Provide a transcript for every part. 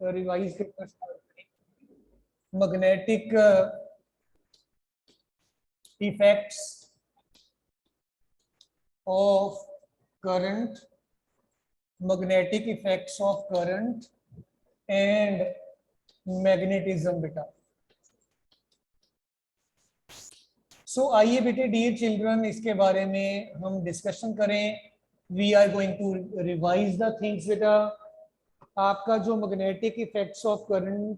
Revise करना start करें। Magnetic effects of current, magnetic effects of current and magnetism बेटा। So आइए बेटे डियर चिल्ड्रन, इसके बारे में हम डिस्कशन करें। We are going to revise the things बेटा। आपका जो magnetic effects of current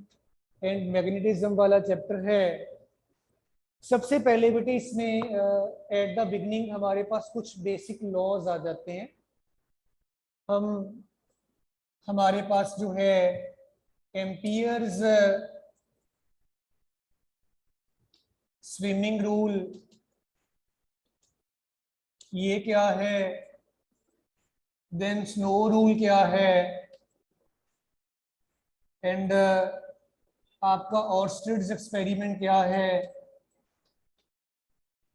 and magnetism वाला चैप्टर है, सबसे पहले बेटे इसमें एट द बिगनिंग हमारे पास कुछ बेसिक लॉज आ जाते हैं। हमारे पास जो है एम्पियर्स स्विमिंग रूल, ये क्या है, देन स्नो रूल क्या है, एंड आपका ऑर्स्टिड्स एक्सपेरिमेंट क्या है,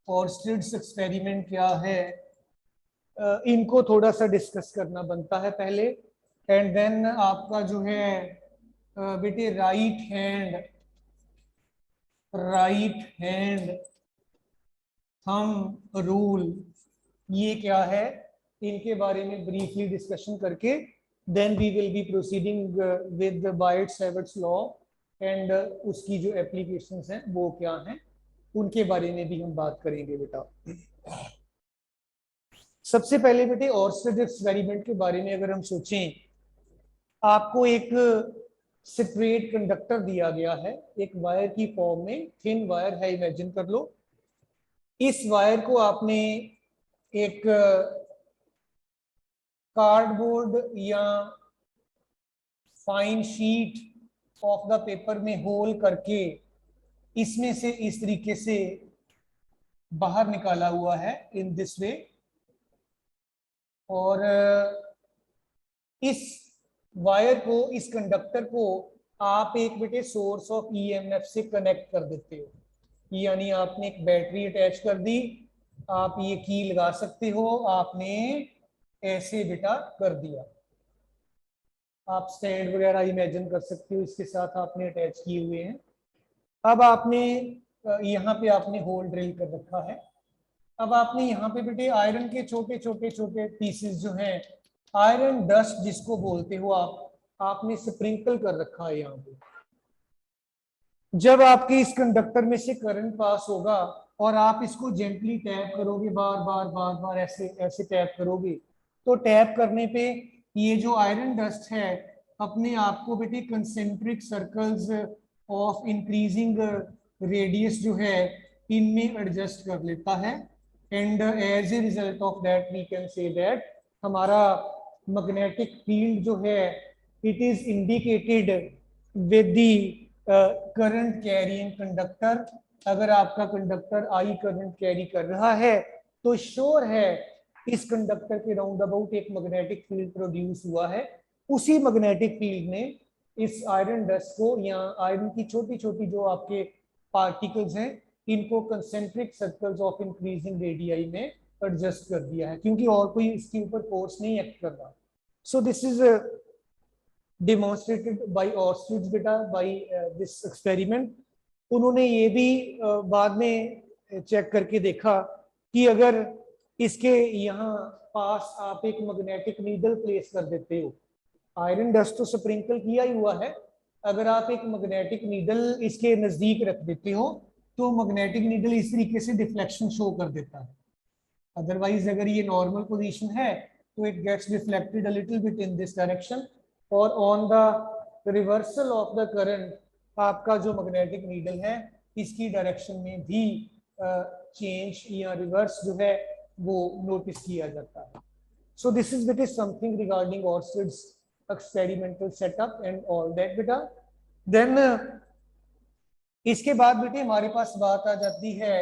ऑर्स्टिड्स एक्सपेरिमेंट क्या है, इनको थोड़ा सा डिस्कस करना बनता है पहले। एंड देन आपका जो है बेटे राइट हैंड थंब रूल, ये क्या है, इनके बारे में ब्रीफली डिस्कशन करके then we will be proceeding with Biot Savart's law and उसकी जो एप्लीकेशंस हैं वो क्या हैं, उनके बारे में भी हम बात करेंगे बेटा। सबसे पहले बेटे ऑर्स्टिड एक्सपेरिमेंट के बारे में अगर हम सोचें, आपको एक स्ट्रेट कंडक्टर दिया गया है, एक वायर की फॉर्म में, थिन वायर है, इमेजिन कर लो। इस वायर को आपने एक कार्डबोर्ड या fine sheet of the paper में होल करके इसमें से इस तरीके से बाहर निकाला हुआ है इन दिस वे, और इस वायर को, इस कंडक्टर को आप एक बेटे सोर्स ऑफ ईएमएफ से कनेक्ट कर देते हो। यानी आपने एक बैटरी अटैच कर दी, आप ये की लगा सकते हो, आपने ऐसे बेटा कर दिया, आप स्टैंड वगैरह इमेजिन कर सकते हो, इसके साथ आपने अटैच किए हुए हैं। अब आपने यहाँ पे आपने होल ड्रिल कर रखा है। अब आपने यहाँ पे बेटे आयरन के छोटे छोटे छोटे पीसेस जो हैं, आयरन डस्ट जिसको बोलते हो आपने स्प्रिंकल कर रखा है यहाँ पे। जब आपके इस कंडक्टर में से करंट पास होगा और आप इसको जेंटली टैप करोगे, बार बार बार बार ऐसे ऐसे टैप करोगे, तो टैप करने पे ये जो आयरन डस्ट है अपने आप को बेटे concentric circles of increasing radius जो है इनमें एडजस्ट कर लेता है। And as a result of that we can say that हमारा मैग्नेटिक फील्ड जो है it is indicated with the current carrying conductor. अगर आपका कंडक्टर आई करंट कैरी कर रहा है तो श्योर है इस कंडक्टर के राउंड अबाउट एक मैग्नेटिक फील्ड प्रोड्यूस हुआ है। उसी मैग्नेटिक फील्ड ने इस आयरन डस्ट को या आयरन की छोटी छोटी जो आपके पार्टिकल्स हैं इनको concentric circles of increasing radii में एडजस्ट कर दिया है, क्योंकि और कोई इसके ऊपर फोर्स नहीं एक्ट कर रहा। सो this is demonstrated by Oersted बेटा by this experiment। उन्होंने ये भी बाद में चेक करके देखा कि अगर इसके यहाँ पास आप एक मैग्नेटिक नीडल प्लेस कर देते हो, आयरन डस्ट तो स्प्रिंकल किया ही हुआ है, अगर आप एक मैग्नेटिक नीडल इसके नजदीक रख देते हो तो मैग्नेटिक नीडल इस तरीके से डिफ्लेक्शन शो कर देता है। अदरवाइज अगर ये नॉर्मल पोजीशन है तो it gets reflected a little bit in this direction, और on the reversal of the current आपका जो मैग्नेटिक नीडल है इसकी डायरेक्शन में भी चेंज या रिवर्स जो है वो नोटिस किया जाता है। सो दिस इज बेटे something regarding Oersted's experimental setup and all that बेटा। देन इसके बाद बेटे हमारे पास बात आ जाती है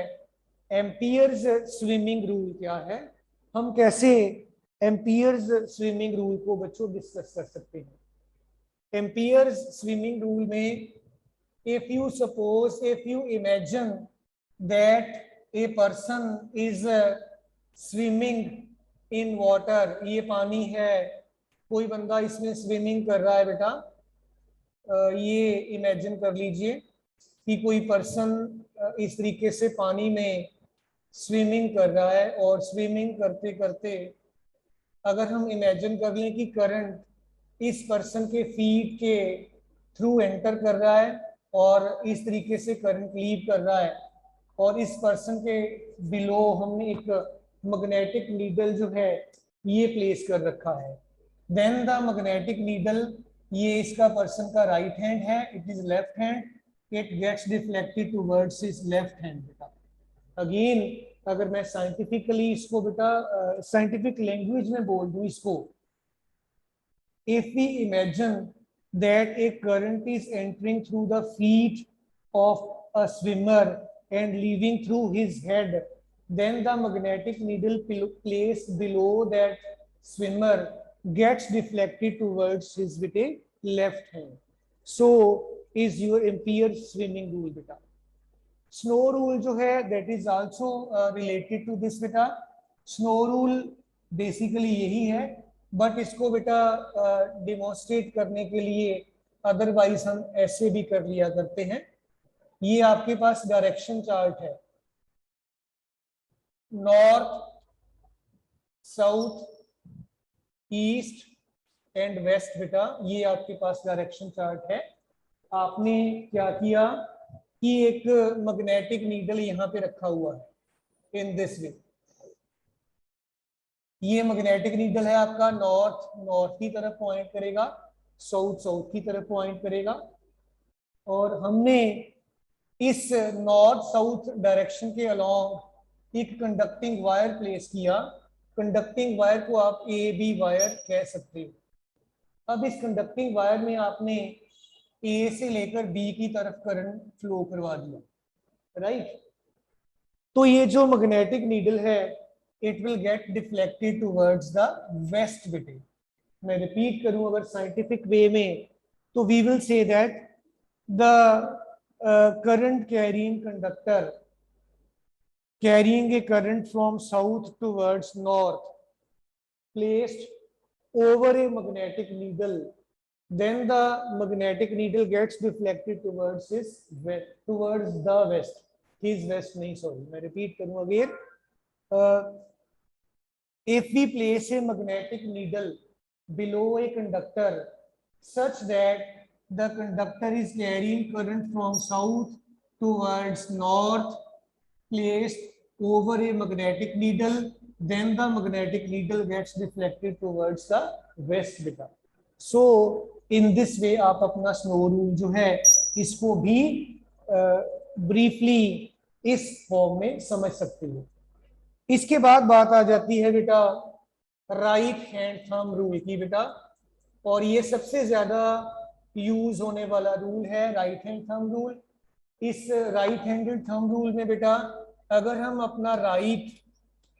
एम्पियर्स स्विमिंग रूल क्या है, हम कैसे एम्पियर्स स्विमिंग रूल को बच्चों डिस्कस कर सकते हैं। एम्पियर्स स्विमिंग रूल में if you imagine that a person is swimming in water, ये पानी है, कोई बंदा इसमें स्विमिंग कर रहा है बेटा, ये इमेजिन कर लीजिए कि कोई पर्सन इस तरीके से पानी में स्विमिंग कर रहा है और स्विमिंग करते करते अगर हम इमेजिन कर लें कि करंट इस पर्सन के फीट के थ्रू एंटर कर रहा है और इस तरीके से करंट लीव कर रहा है और इस पर्सन के बिलो हमने एक मैग्नेटिक नीडल जो है ये प्लेस कर रखा है, देन द मैग्नेटिक नीडल, ये इसका पर्सन का राइट हैंड है, it is left hand, it gets deflected towards his left hand. बेटा अगेन अगर मैं साइंटिफिकली इसको बेटा साइंटिफिक लैंग्वेज में बोल दूं इसको, if we imagine that a current is entering through the feet of a swimmer and leaving through his head, then the magnetic needle placed below that swimmer gets deflected towards his with a left hand. So is your Ampere swimming rule beta. Snow rule जो है that is also related to this बेटा। Snow rule basically यही है, but इसको बेटा demonstrate करने के लिए अदरवाइज हम ऐसे भी कर लिया करते हैं। ये आपके पास डायरेक्शन चार्ट है, north south east and west बेटा, ये आपके पास डायरेक्शन चार्ट है। आपने क्या किया कि एक मैग्नेटिक नीडल यहां पे रखा हुआ है इन दिस वे, ये मैग्नेटिक नीडल है आपका, नॉर्थ नॉर्थ की तरफ पॉइंट करेगा, साउथ साउथ की तरफ पॉइंट करेगा, और हमने इस नॉर्थ साउथ डायरेक्शन के अलोंग एक कंडक्टिंग वायर प्लेस किया। कंडक्टिंग वायर को आप ए बी वायर कह सकते हो। अब इस कंडक्टिंग वायर में आपने ए से लेकर बी की तरफ करंट फ्लो करवा दिया, राइट। तो ये जो मैग्नेटिक नीडल है it will get deflected towards the west बेटे। मैं रिपीट करूं अगर साइंटिफिक वे में, तो we will say that the current carrying conductor carrying a current from south towards north placed over a magnetic needle, then the magnetic needle gets deflected towards his west, towards the west, his west नहीं, sorry मैं repeat करूं again, if we place a magnetic needle below a conductor such that the conductor is carrying current from south towards north placed over a magnetic needle, then the magnetic needle gets deflected towards the west beta. So in this way आप अपना snow rule जो है इसको भी briefly इस form में समझ सकते हो। इसके बाद बात आ जाती है बेटा राइट हैंड थंब रूल की बेटा, और ये सबसे ज्यादा यूज होने वाला रूल है राइट हैंड थंब रूल। इस राइट हैंडेड थंब रूल में बेटा अगर हम अपना राइट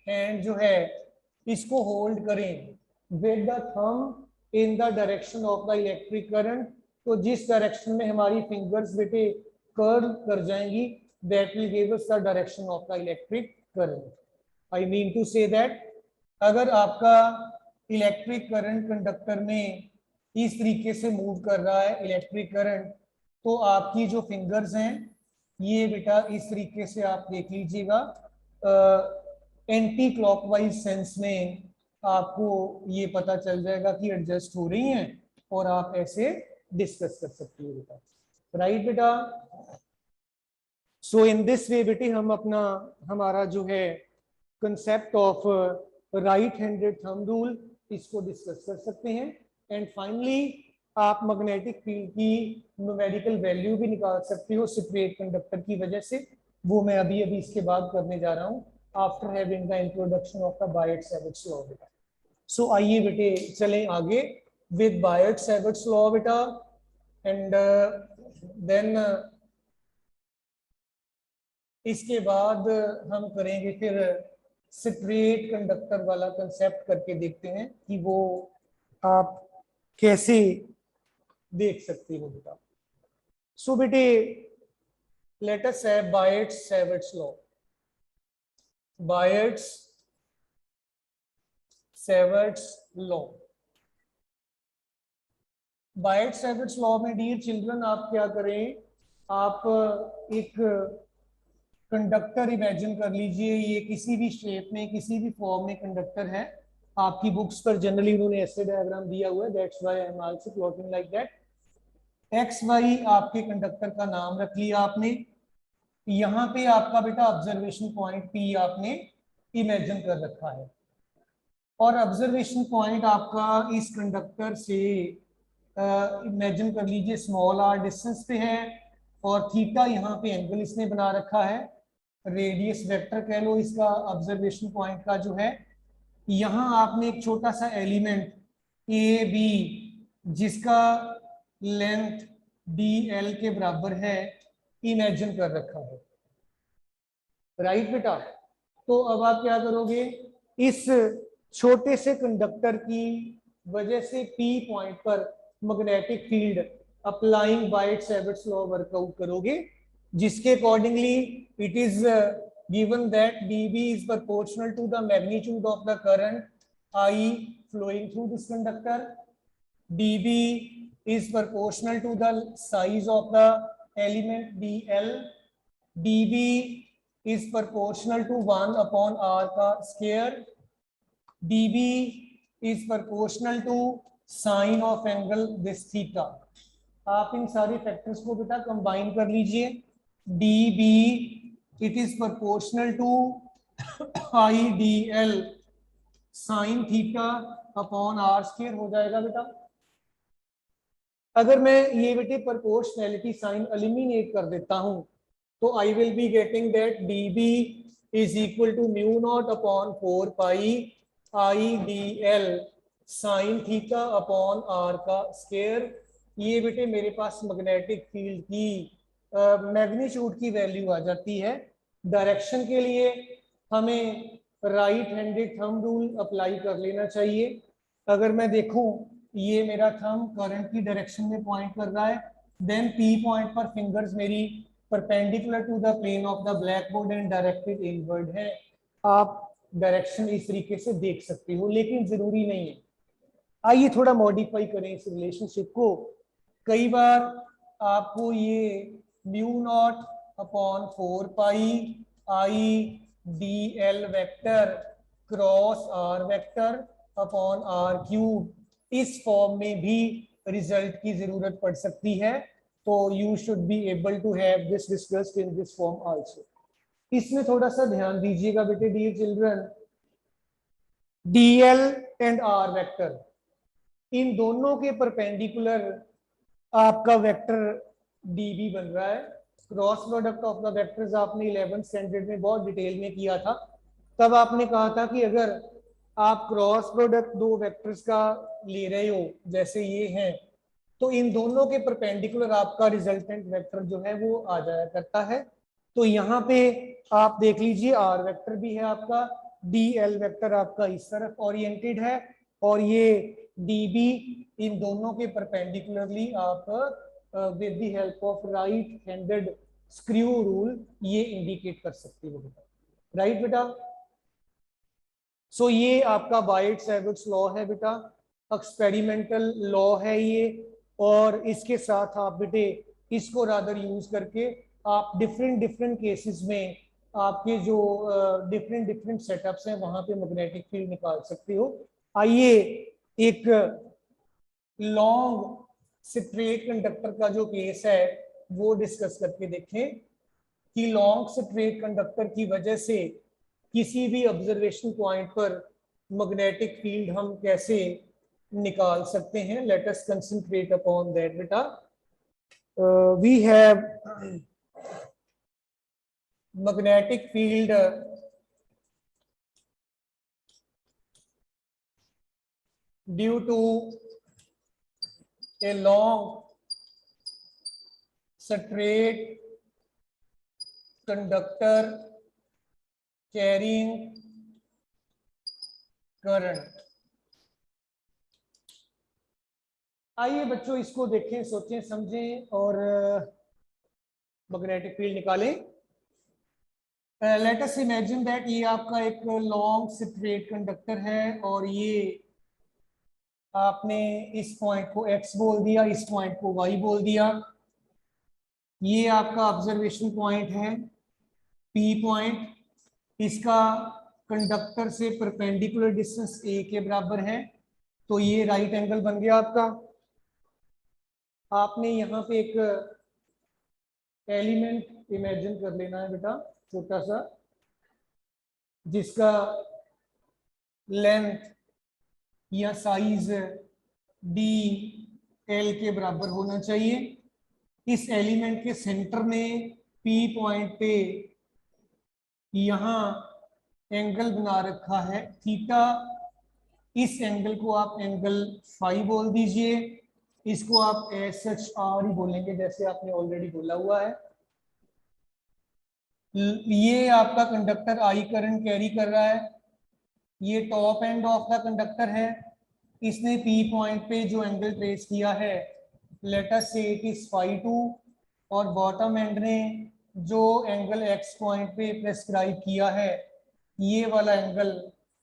हैंड जो है इसको होल्ड करें with the thumb in the direction of the electric current, तो जिस डायरेक्शन में हमारी फिंगर्स बेटे कर्व कर जाएंगी that will give us the direction of the electric current. I mean to say that अगर आपका इलेक्ट्रिक करंट कंडक्टर में इस तरीके से मूव कर रहा है इलेक्ट्रिक करंट, तो आपकी जो फिंगर्स हैं ये बेटा इस तरीके से आप देख लीजिएगा एंटी क्लॉकवाइज सेंस में आपको ये पता चल जाएगा कि एडजस्ट हो रही हैं और आप ऐसे डिस्कस कर सकते हो बेटा, राइट बेटा। सो इन दिस वे बेटे हम अपना हमारा जो है concept of right handed thumb rule इसको डिस्कस कर सकते हैं। एंड फाइनली आप मैग्नेटिक फील्ड की न्यूमेरिकल वैल्यू भी निकाल सकते हो सेपरेट कंडक्टर की वजह से, वो मैं अभी इसके बाद करने जा रहा हूँ after having the introduction of the Biot Savart law बेटा। सो आइए बेटे चलें आगे विद बायट-सैविट्ज लॉ बेटा, एंड देन इसके बाद हम करेंगे फिर सेपरेट कंडक्टर वाला कंसेप्ट करके देखते हैं कि वो आप कैसे देख सकते हो बेटा। सो बेटे let us have Biot Savart law. Biot Savart law, Biot Savart's law में डियर चिल्ड्रन आप क्या करें, आप एक कंडक्टर इमेजिन कर लीजिए, ये किसी भी शेप में किसी भी फॉर्म में कंडक्टर है। आपकी बुक्स पर जनरली उन्होंने ऐसे डायग्राम दिया हुआ है, that's why I am also plotting like that. X Y आपके कंडक्टर का नाम रख लिया आपने। यहाँ पे आपका बेटा ऑब्जर्वेशन पॉइंट पी आपने इमेजिन कर रखा है, और ऑब्जर्वेशन पॉइंट आपका इस कंडक्टर से इमेजिन कर लीजिए स्मॉल आर डिस्टेंस पे है, और थीटा यहाँ पे एंगल इसने बना रखा है, रेडियस वेक्टर कह लो इसका ऑब्जर्वेशन पॉइंट का जो है। यहाँ आपने एक छोटा सा एलिमेंट ए बी जिसका लेंथ डी एल के बराबर है इमेजिन कर रखा है, राइट बेटा। तो अब आप क्या करोगे, इस छोटे से कंडक्टर की वजह से पी पॉइंट पर magnetic field applying Biot Savart's law work out करोगे, जिसके accordingly it is given that dB is proportional to the magnitude of the current I flowing through this conductor. dB is proportional to the size of the element dl. dB is proportional to 1 upon r का square. dB is proportional to sine of angle this theta. आप इन सारे factors को बेटा combine कर लीजिए। dB it is proportional to I dl sin theta upon r square हो जाएगा बेटा। अगर मैं ये बेटे प्रोपोर्शनैलिटी साइन एलिमिनेट कर देता हूं, तो I will be getting that dB is equal to mu naught upon 4 pi I D L sine theta upon R का स्क्वायर। ये बेटे मेरे पास मैग्नेटिक फील्ड की मैग्नीट्यूड की वैल्यू आ जाती है। डायरेक्शन के लिए हमें right handed thumb rule apply कर लेना चाहिए। अगर मैं देखूं ये मेरा थंब करंट की डायरेक्शन में पॉइंट कर रहा है, देन पी पॉइंट पर फिंगर्स मेरी perpendicular to the plane of the blackboard and directed inward है। आप डायरेक्शन इस तरीके से देख सकते हो, लेकिन जरूरी नहीं है। आइए थोड़ा मॉडिफाई करें इस रिलेशनशिप को। कई बार आपको ये mu naught upon 4 pi I D l vector cross r vector upon r cube इस फॉर्म में भी रिजल्ट की जरूरत पड़ सकती है, तो you should be able to have this discussed in this form also. इसमें थोड़ा सा ध्यान दीजिएगा बेटे dear children, dl and r vector इन दोनों के परपेंडिकुलर आपका वेक्टर डीबी बन रहा है। Cross product of the vectors आपने 11th स्टैंडर्ड में बहुत डिटेल में किया था। तब आपने कहा था कि अगर आप क्रॉस प्रोडक्ट दो वेक्टर्स का ले रहे हो जैसे ये हैं, तो इन दोनों के परपेंडिकुलर आपका रिजल्टेंट वेक्टर जो है वो आ जाया करता है। तो यहाँ पे आप देख लीजिए आर वेक्टर भी है आपका, डी एल वेक्टर आपका इस तरफ ओरिएंटेड है, और ये डीबी इन दोनों के परपेंडिकुलरली आप with the help of right handed screw rule ये इंडिकेट कर सकते हो बेटा, राइट बेटा। सो ये आपका बायट-सैविट्स लॉ है बेटा, एक्सपेरिमेंटल लॉ है ये, और इसके साथ आप बेटे इसको रादर यूज करके आप डिफरेंट डिफरेंट केसेस में आपके जो डिफरेंट डिफरेंट सेटअप्स हैं वहां पे मैग्नेटिक फील्ड निकाल सकते हो। आइए एक लॉन्ग स्ट्रेट कंडक्टर का जो केस है वो डिस्कस करके देखें कि लॉन्ग स्ट्रेट कंडक्टर की वजह से किसी भी ऑब्जर्वेशन पॉइंट पर मैग्नेटिक फील्ड हम कैसे निकाल सकते हैं। Let us concentrate upon that बेटा। We have magnetic field due to a long straight conductor carrying current। आइए बच्चों इसको देखें, सोचें, समझें और मैग्नेटिक फील्ड निकालें। लेट अस इमेजिन दैट ये आपका एक लॉन्ग स्ट्रेट कंडक्टर है और ये आपने इस पॉइंट को x बोल दिया, इस पॉइंट को y बोल दिया। ये आपका ऑब्जर्वेशन पॉइंट है P पॉइंट, इसका कंडक्टर से परपेंडिकुलर डिस्टेंस a के बराबर है, तो ये राइट एंगल बन गया आपका। आपने यहाँ पे एक एलिमेंट इमेजिन कर लेना है बेटा, छोटा सा, जिसका लेंथ या साइज डी एल के बराबर होना चाहिए। इस एलिमेंट के सेंटर में पी पॉइंट पे यहां एंगल बना रखा है थीटा। इस एंगल को आप एंगल फाई बोल दीजिए, इसको आप एस एच आर ही बोलेंगे जैसे आपने ऑलरेडी बोला हुआ है। ये आपका कंडक्टर आई करंट कैरी कर रहा है, ये top end of the conductor है। इसने पी पॉइंट पे जो एंगल ट्रेस किया है, लेट अस से इट इज फाई 2, और बॉटम एंड ने जो एंगल एक्स पॉइंट पे प्रेस्क्राइब किया है, ये वाला एंगल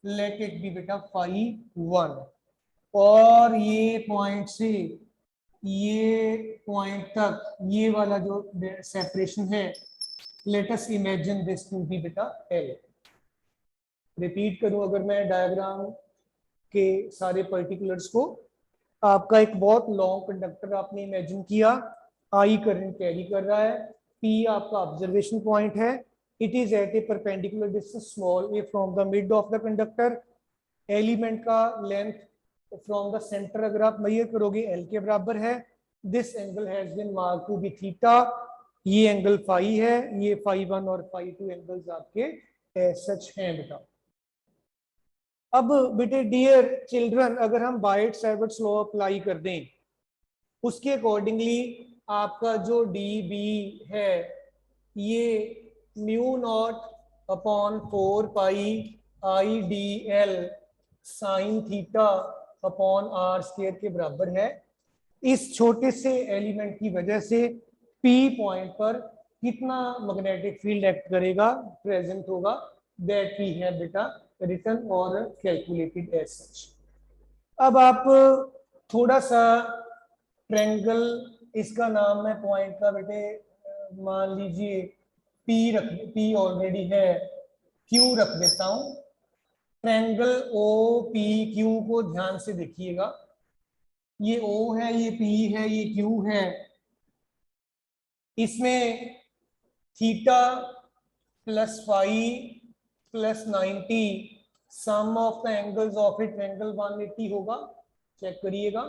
लेट इट बी बेटा फाई 1, और ये पॉइंट से ये पॉइंट तक ये वाला जो सेपरेशन है, let us imagine this to be बेटा एल। रिपीट करूं अगर मैं डायग्राम के सारे पर्टिकुलर्स को, आपका एक बहुत लॉन्ग कंडक्टर आपने इमेजिन किया, आई करंट कैरी कर रहा है, पी आपका ऑब्जर्वेशन पॉइंट है, it is at a perpendicular distance small a from the mid of the conductor. Element का लेंथ फ्रॉम द सेंटर अगर आप मेजर करोगे एल के बराबर है। This angle has been marked to be theta, ये angle phi है, ये फाई 1 और फाई 2 एंगल्स आपके सच हैं बेटा। अब बेटे डियर चिल्ड्रन, अगर हम बायट-सैवर्ट्स लॉ अप्लाई कर दें, उसके अकॉर्डिंगली आपका जो डी बी है ये mu naught upon 4 pi I D L sine theta upon are square के बराबर है। इस छोटे से एलिमेंट की वजह से पी पॉइंट पर कितना मैग्नेटिक फील्ड एक्ट करेगा, प्रेजेंट होगा, दैट वी हैव बेटा रिटन और कैलकुलेटेड एज सच। अब आप थोड़ा सा ट्रायंगल, इसका नाम मैं पॉइंट का बेटे मान लीजिए पी रख, पी ऑलरेडी है, क्यू रख देता हूं। ट्रायंगल ओ पी क्यू को ध्यान से देखिएगा, ये O है, ये P है, ये Q है। इसमें theta plus phi plus 90 sum of the angles of it angle 180 होगा, चेक करिएगा।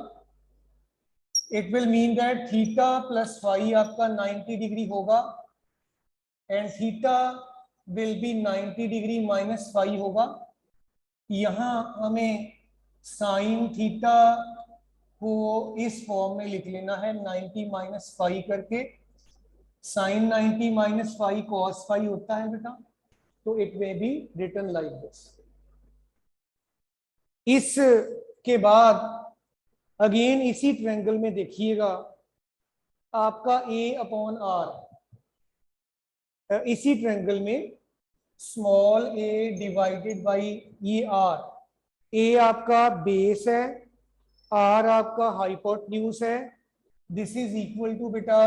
It will mean that theta plus phi आपका 90 डिग्री होगा, and theta will be 90 degree minus phi होगा। यहां हमें साइन थीटा को इस फॉर्म में लिख लेना है 90 माइनस फाई करके। Sine 90 minus phi cos phi होता है बेटा, तो it may be written like this. इसके बाद अगेन इसी ट्रायंगल में देखिएगा आपका ए अपॉन आर, इसी ट्रायंगल में स्मॉल ए डिवाइडेड बाई ये आर, ए आपका बेस है, आर आपका हाइपोटेन्यूज है, दिस इज इक्वल टू बेटा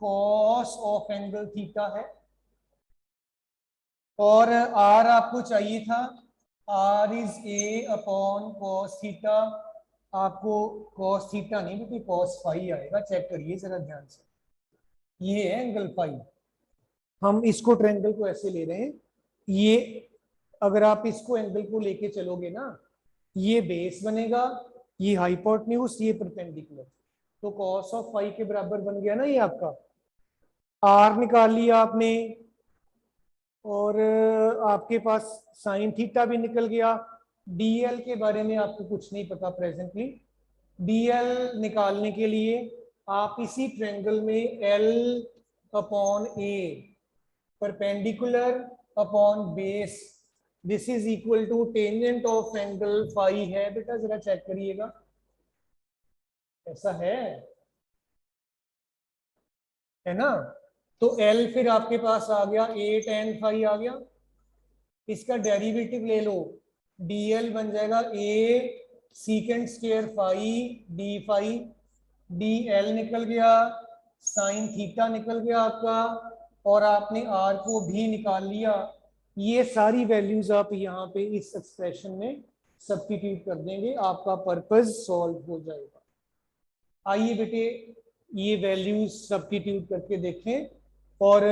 कॉस ऑफ एंगल थीटा है, और आर आपको चाहिए था, R is a upon cos theta, आपको कॉस थीटा नहीं बेटे कॉस फाई आएगा, चेक करिए जरा ध्यान से, ये है एंगल फाई। हम इसको ट्रायंगल को ऐसे ले रहे हैं, ये अगर आप इसको एंगल को लेके चलोगे ना, ये बेस बनेगा, ये हाइपोटेन्यूज, ये परपेंडिकुलर, तो कॉस ऑफ फाई के बराबर बन गया ना ये आपका। आर निकाल लिया आपने, और आपके पास साइन थीटा भी निकल गया। डीएल के बारे में आपको कुछ नहीं पता प्रेजेंटली। डीएल निकालने के लिए आप इसी ट्रायंगल में L upon a perpendicular upon base, this is equal to tangent of angle phi है बेटा, जरा चेक करिएगा, ऐसा है ना। तो L फिर आपके पास आ गया ए टेन फाई आ गया, इसका डेरिवेटिव ले लो, dl बन जाएगा a sec square phi D phi, d l निकल गया, साइन थीटा निकल गया आपका, और आपने आर को भी निकाल लिया। ये सारी वैल्यूज आप यहाँ पे इस एक्सप्रेशन में सब्स्टिट्यूट कर देंगे, आपका पर्पस सॉल्व हो जाएगा। आइए बेटे ये वैल्यूज सब्स्टिट्यूट करके देखें और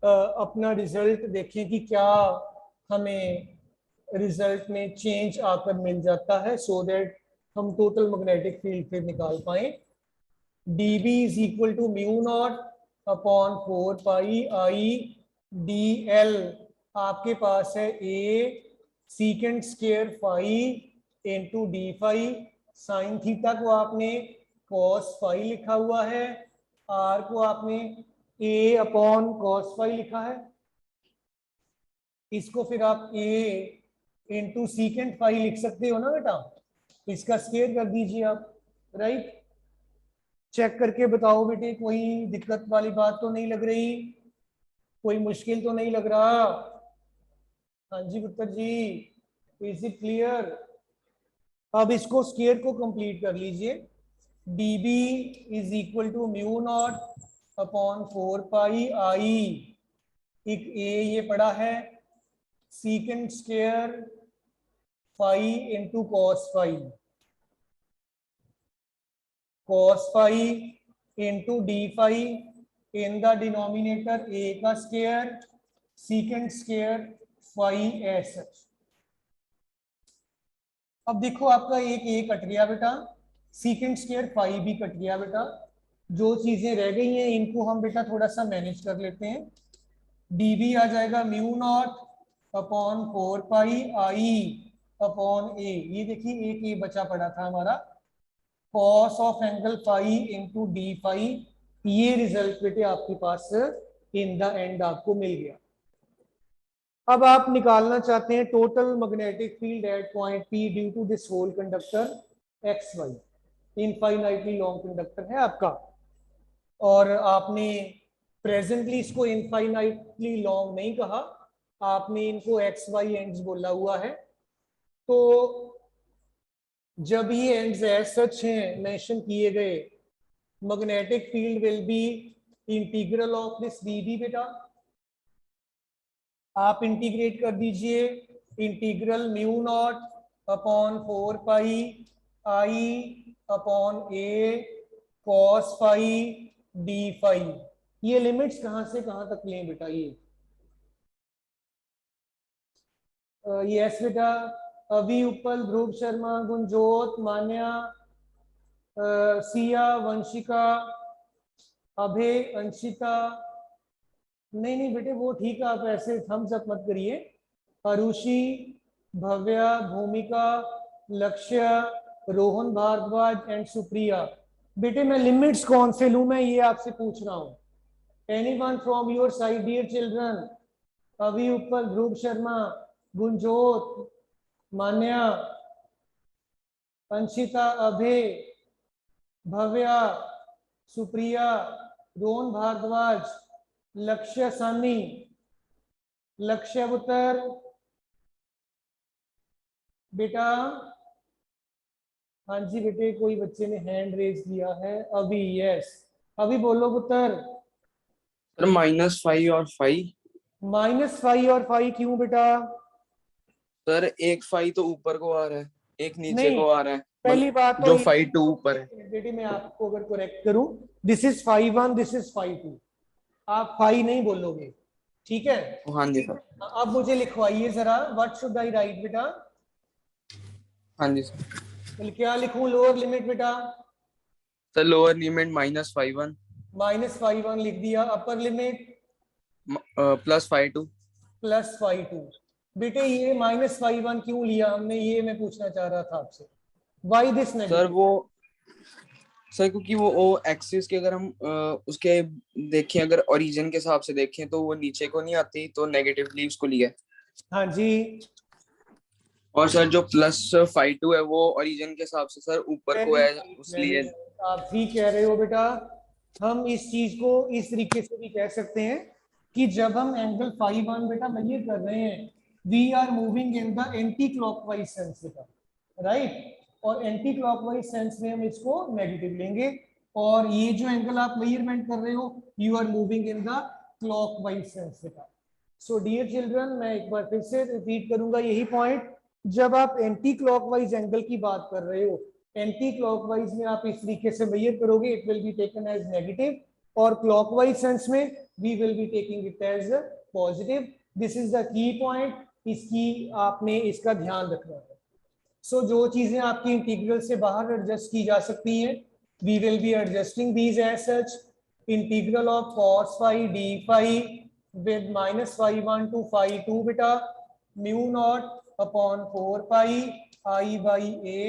अपना रिजल्ट देखें कि क्या हमें रिजल्ट में चेंज आकर मिल जाता है, सो दैट हम टोटल मैग्नेटिक फील्ड फिर निकाल पाए। dB is equal to mu naught upon 4 pi I D L, आपके पास है a secant square phi into D phi, sine theta को आपने कॉस फाई लिखा हुआ है, आर को आपने a अपॉन कॉस फाई लिखा है, इसको फिर आप a इंटू सीकेंड फाई लिख सकते हो ना बेटा, इसका स्क्वायर कर दीजिए आप, राइट। चेक करके बताओ बेटे कोई दिक्कत वाली बात तो नहीं लग रही, कोई मुश्किल तो नहीं लग रहा? हाँ जी पुत्र जी, इज इट क्लियर? अब इसको स्क्वायर को कंप्लीट कर लीजिए। dB is equal to mu naught upon 4 pi I, एक a ये पड़ा है, secant square phi into cos phi, cos phi into d phi, in the denominator a का square secant square phi as such। अब देखो आपका एक a cut गया बेटा, secant स्क्वायर phi भी कट गया बेटा, जो चीजें रह गई हैं इनको हम बेटा थोड़ा सा मैनेज कर लेते हैं। dB आ जाएगा mu naught upon 4 pi I upon a, ये देखिए एक a बचा पड़ा था हमारा, cos of angle phi into D phi, ये रिजल्ट बेटे आपके पास इन द एंड आपको मिल गया। अब आप निकालना चाहते हैं total magnetic field at point P due to this whole conductor X Y, infinitely long conductor है आपका, और आपने प्रेजेंटली इसको इनफाइनाइटली लॉन्ग नहीं कहा, आपने इनको एक्स वाई एंड्स बोला हुआ है। तो जब ये एंड्स एज सच हैं मेंशन किए गए, magnetic field will be integral of this dB बेटा, आप इंटीग्रेट कर दीजिए, integral mu naught upon 4 pi I upon a cos phi D phi. ये लिमिट्स कहां से कहां तक लें बेटा? ये यस बेटा, अभी उपल, ध्रुव शर्मा, गुंजोत, मान्या, सिया, वंशिका, अभय, अंशिता, नहीं नहीं बेटे वो ठीक है, आप ऐसे थम्स अप मत करिए। अरुषि, भव्या, भूमिका, लक्ष्य, रोहन भारद्वाज एंड सुप्रिया। बेटे मैं लिमिट्स कौन से लूं, मैं ये आपसे पूछ रहा हूं। Anyone from your side dear children? अभी ऊपर, ध्रुव शर्मा, गुंजोत, मान्या, अंशिता, अभय, भव्या, सुप्रिया, रोहन भारद्वाज, लक्ष्य, सनी, लक्ष्य पुत्र बेटा। हाँ जी बेटे, कोई बच्चे ने हैंड रेज किया है अभी, यस अभी बोलो पुत्र। सर -5 और 5। -5 और 5 क्यों बेटा? सर एक 5 तो ऊपर को आ रहा है, एक नीचे नहीं, को आ रहा है, पहली बात तो जो 5 2 ऊपर है। बेटे मैं आपको अगर करेक्ट करूं, दिस इज 5 1, दिस इज 5 2, आप 5 नहीं बोलोगे, ठीक है? हाँ जी सर। अब मुझे लिखवाइए जरा, व्हाट शुड आई राइट बेटा? हाँ जी सर। क्या लिखूं लोअर लिमिट बेटा? सर लोअर लिमिट -5 1, -5 1 लिख दिया, अपर लिमिट +5 2। +5 2। बेटे ये -5 1 क्यों लिया हमने, ये मैं पूछना चाह रहा था आपसे, वाई दिस सर नेगेटिव? वो सर क्योंकि वो ओ एक्सिस के अगर हम उसके देखें, अगर ओरिजिन के हिसाब से देखें तो वो नीचे को नहीं आती, तो नेगेटिवली उसको लिया है। हाँ जी, और सर जो +5 2 है वो ओरिजिन के हिसाब से सर ऊपर को है, इसलिए। आप ठीक कह रहे हो बेटा। हम इस चीज को इस तरीके से भी कह सकते हैं कि जब हम एंगल 5 1 बेटा मेजर कर रहे हैं, we are moving in the anticlockwise sense बेटा, राइट। और एंटी क्लॉकवाइज सेंस में हम इसको नेगेटिव लेंगे, और ये जो एंगल आप मेजरमेंट कर रहे हो you are moving in the clockwise sense बेटा। सो डियर चिल्ड्रन, मैं एक बार फिर से रिपीट करूंगा यही पॉइंट, जब आप एंटी क्लॉकवाइज एंगल की बात कर रहे हो, एंटी क्लॉकवाइज में आप इस तरीके से मेजर करोगे, it will be taken as negative, और क्लॉकवाइज सेंस में we will be taking it as positive. This is the key point, इसकी आपने इसका ध्यान रखना है। सो जो चीजें आपकी इंटीग्रल से बाहर एडजस्ट की जा सकती हैं, we will be adjusting these as such. Integral of cos phi d phi with minus phi 1 to phi 2 बेटा, mu naught upon 4 pi i by a।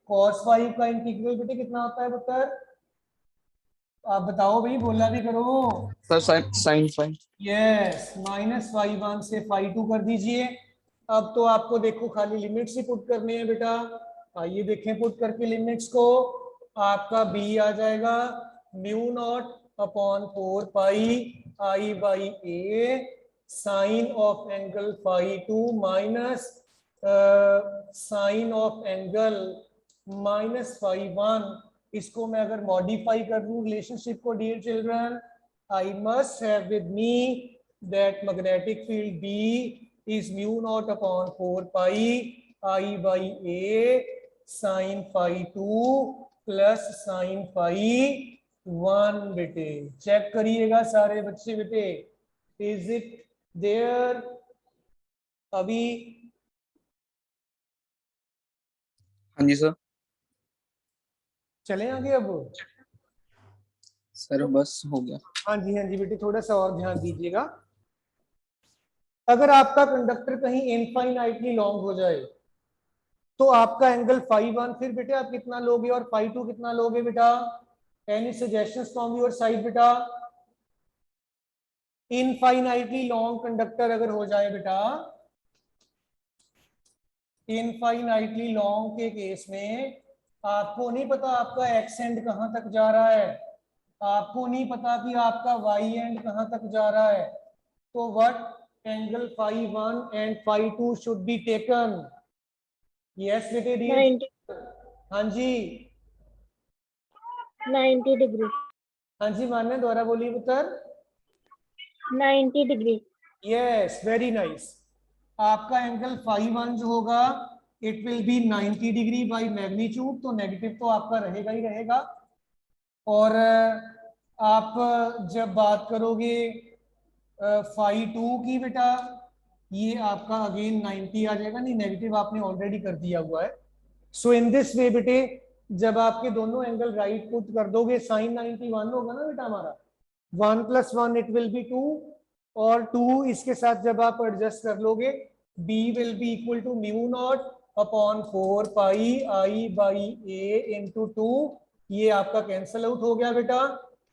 cos phi का इंटीग्रल बेटे कितना होता है पुत्र, आप बताओ भाई, बोला भी करो। Sir sine phi. Yes, minus phi 1 से फाई 2 कर दीजिए। अब तो आपको देखो खाली लिमिट्स ही पुट करने हैं बेटा, आइए देखें पुट करके लिमिट्स को। आपका b आ जाएगा mu naught upon 4 pi i by a sine of angle phi 2 minus sine of angle minus phi 1। इसको मैं अगर मॉडिफाई कर दूं रिलेशनशिप को dear children, I must have with me that magnetic field B is mu naught upon 4 pi I by A sin phi 2 plus sin phi 1 बेटे। Check करिएगा सारे बच्चे बेटे, इज इट देयर अभी? हाँ जी सर। चले आगे अब? सर बस हो गया। हाँ जी बेटे, थोड़ा सा और ध्यान दीजिएगा। अगर आपका कंडक्टर कहीं इनफाइनाइटली लॉन्ग हो जाए तो आपका एंगल फाई 1 फिर बेटे आप कितना लोगे और फाई 2 कितना लोगे बेटा? Any suggestions from your side बेटा? इनफाइनाइटली लॉन्ग कंडक्टर अगर हो जाए बेटा, इनफाइनाइटली लॉन्ग के केस में आपको नहीं पता आपका एक्स एंड कहां तक जा रहा है, आपको नहीं पता कि आपका वाई एंड कहां तक जा रहा है, तो what angle phi 1 and phi 2 should be taken? Yes बेटे डियर। 90 हाँ जी, 90 डिग्री। हाँ जी मान्य, दोबारा बोलिए पुत्र। 90 डिग्री। Yes, very nice. आपका एंगल फाई 1 जो होगा it will be 90 degree by magnitude, तो नेगेटिव तो आपका रहेगा ही रहेगा। और आप जब बात करोगे फाई 2 की बेटा, ये आपका अगेन 90 आ जाएगा, नहीं नेगेटिव आपने ऑलरेडी कर दिया हुआ है। सो इन दिस वे बेटे, जब आपके दोनों एंगल राइट पुट कर दोगे, साइन 91 होगा ना बेटा हमारा, 1 + 1 इट विल बी 2, और 2 इसके साथ जब आप एडजस्ट कर लोगे, b will be equal to mu naught upon 4 pi i by a into 2। ये आपका कैंसल आउट हो गया बेटा,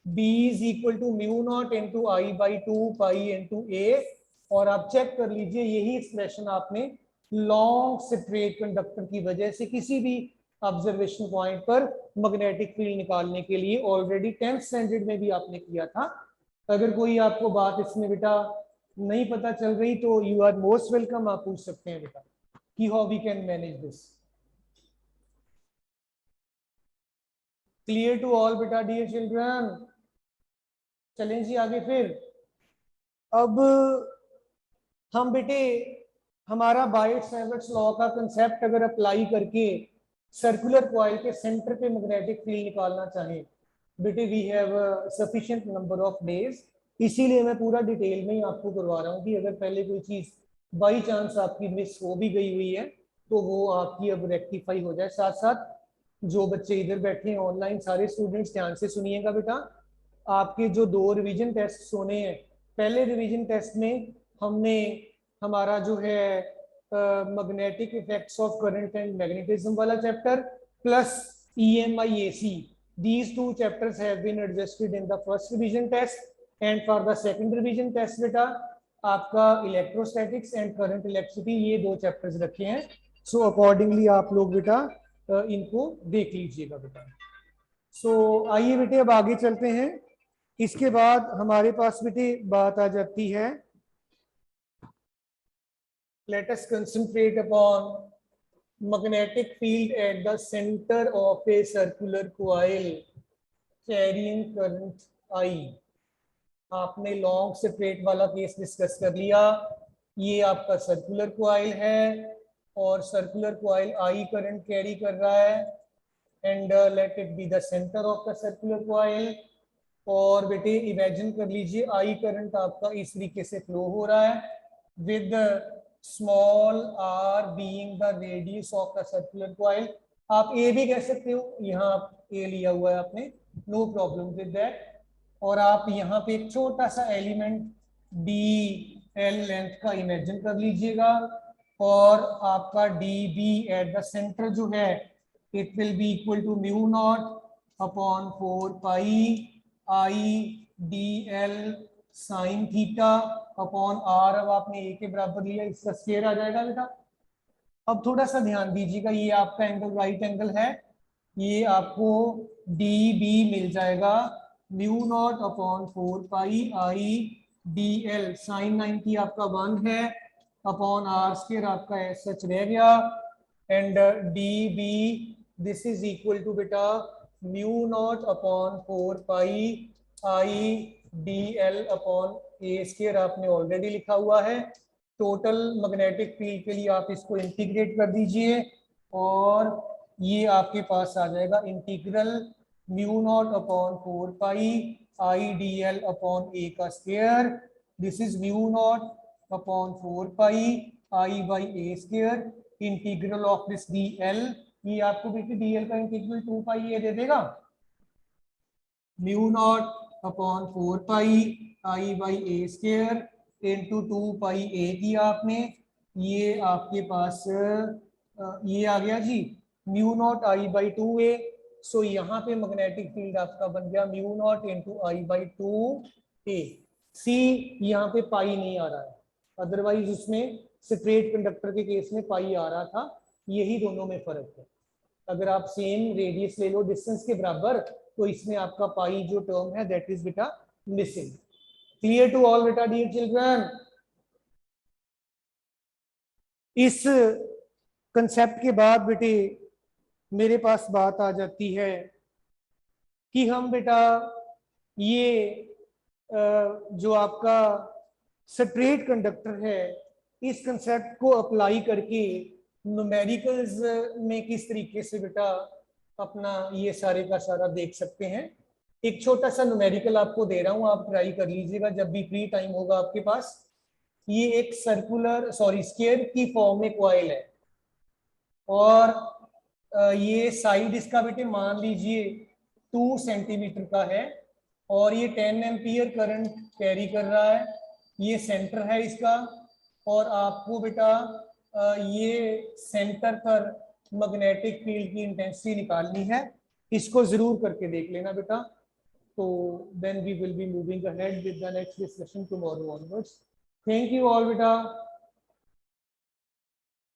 b is equal to mu naught into i by 2 pi into a। और आप चेक कर लीजिए, यही एक्सप्रेशन आपने लॉन्ग स्ट्रेट कंडक्टर की वजह से किसी भी ऑब्जर्वेशन पॉइंट पर मैग्नेटिक फील्ड निकालने के लिए ऑलरेडी 10th स्टैंडर्ड में भी आपने किया था। अगर कोई आपको बात इसमें बेटा नहीं पता चल रही तो यू आर मोस्ट वेलकम, आप पूछ सकते हैं बेटा कि how we can manage this. Clear to all बेटा डियर चिल्ड्रन? चलें जी आगे फिर। अब हम बेटे हमारा बायट-सैवर्ट्स लॉ का कंसेप्ट अगर अप्लाई करके सर्कुलर कॉइल के सेंटर पे मैग्नेटिक फील्ड निकालना चाहें बेटे, we have sufficient number of days. इसीलिए मैं पूरा डिटेल में ही आपको करवा रहा हूँ कि अगर पहले कोई चीज बाई चांस आपकी मिस हो भी गई हुई है तो वो आपकी अब रेक्टिफाई हो जाए। साथ साथ जो बच्चे इधर बैठे हैं ऑनलाइन, सारे स्टूडेंट्स ध्यान से सुनिएगा बेटा, आपके जो 2 रिवीजन टेस्ट होने हैं, पहले रिवीजन टेस्ट में हमने हमारा जो है magnetic effects of current and magnetism वाला chapter plus EMIAC, these 2 chapters have been adjusted in the first revision test, and for the second revision test बेटा आपका इलेक्ट्रोस्टैटिक्स एंड करंट इलेक्ट्रिसिटी ये 2 chapters रखे हैं। सो अकॉर्डिंगली आप लोग बेटा इनको देख लीजिएगा बेटा। सो आइए बेटे अब आगे चलते हैं। इसके बाद हमारे पास बेटे बात आ जाती है, let us concentrate upon magnetic field at the center of a circular coil carrying current I। आपने लॉन्ग स्ट्रेट वाला केस डिस्कस कर लिया। ये आपका सर्कुलर कॉइल है और circular coil I current carry कर रहा है and let it be the centre of the circular coil. और बेटे इमेजिन कर लीजिए आई करंट आपका इस तरीके से फ्लो हो रहा है with small R being the radius of the circular coil. आप ए भी कह सकते हो, यहाँ आप ए लिया हुआ है आपने, नो प्रॉब्लम विद दैट। और आप यहाँ पे एक छोटा सा एलिमेंट डी एल लेंथ का इमेजिन कर लीजिएगा और आपका D B at the centre जो है it will be equal to mu naught upon 4 pi I D L sine theta upon R. अब आपने ए के बराबर लिया, इसका स्क्वायर आ जाएगा बेटा। अब थोड़ा सा ध्यान दीजिएगा, ये आपका एंगल राइट एंगल है, ये आपको डी बी मिल जाएगा mu naught upon 4 pi I D L sine 90 आपका 1 है अपॉन आर स्क्वायर आपका एज सच रह गया and d B this is equal to बेटा mu naught upon 4 pi I D l upon a square आपने already लिखा हुआ है। टोटल मैग्नेटिक फील्ड के लिए आप इसको इंटीग्रेट कर दीजिए और ये आपके पास आ जाएगा integral mu naught upon 4 pi I D l upon a का square. This is mu naught upon 4 pi I by a square integral of this d l. ये आपको बेटे डी एल का इंटीग्रल 2 पाई ए दे देगा, mu naught upon 4 pi I by a square into 2 pi a किया आपने, ये आपके पास ये आ गया जी mu naught I by 2a। सो यहाँ पे मैग्नेटिक फील्ड आपका बन गया mu naught into I by 2a। सी यहाँ पे पाई नहीं आ रहा है, अदरवाइज उसमें स्ट्रेट कंडक्टर के केस में पाई आ रहा था। यही दोनों में फर्क है। अगर आप सेम रेडियस ले लो डिस्टेंस के बराबर तो इसमें आपका पाई जो टर्म है दैट इज बेटा मिसिंग। क्लियर टू ऑल बेटा डियर चिल्ड्रन। इस कंसेप्ट के बाद बेटे मेरे पास बात आ जाती है कि हम बेटा ये जो आपका स्ट्रेट कंडक्टर है इस कंसेप्ट को अप्लाई करके न्यूमेरिकल्स में किस तरीके से बेटा अपना ये सारे का सारा देख सकते हैं। एक छोटा सा न्यूमेरिकल आपको दे रहा हूं, आप ट्राई कर लीजिएगा जब भी फ्री टाइम होगा आपके पास। ये एक सर्कुलर स्क्वायर की फॉर्म में कॉइल है और ये साइड इसका बेटे मान लीजिए 2 सेंटीमीटर का है और ये 10 एम्पियर करंट कैरी कर रहा है। ये सेंटर है इसका और आपको बेटा ये सेंटर पर मैग्नेटिक फील्ड की इंटेंसिटी निकालनी है। इसको जरूर करके देख लेना बेटा। तो then we will be moving ahead with the next discussion tomorrow onwards. Thank you all बेटा।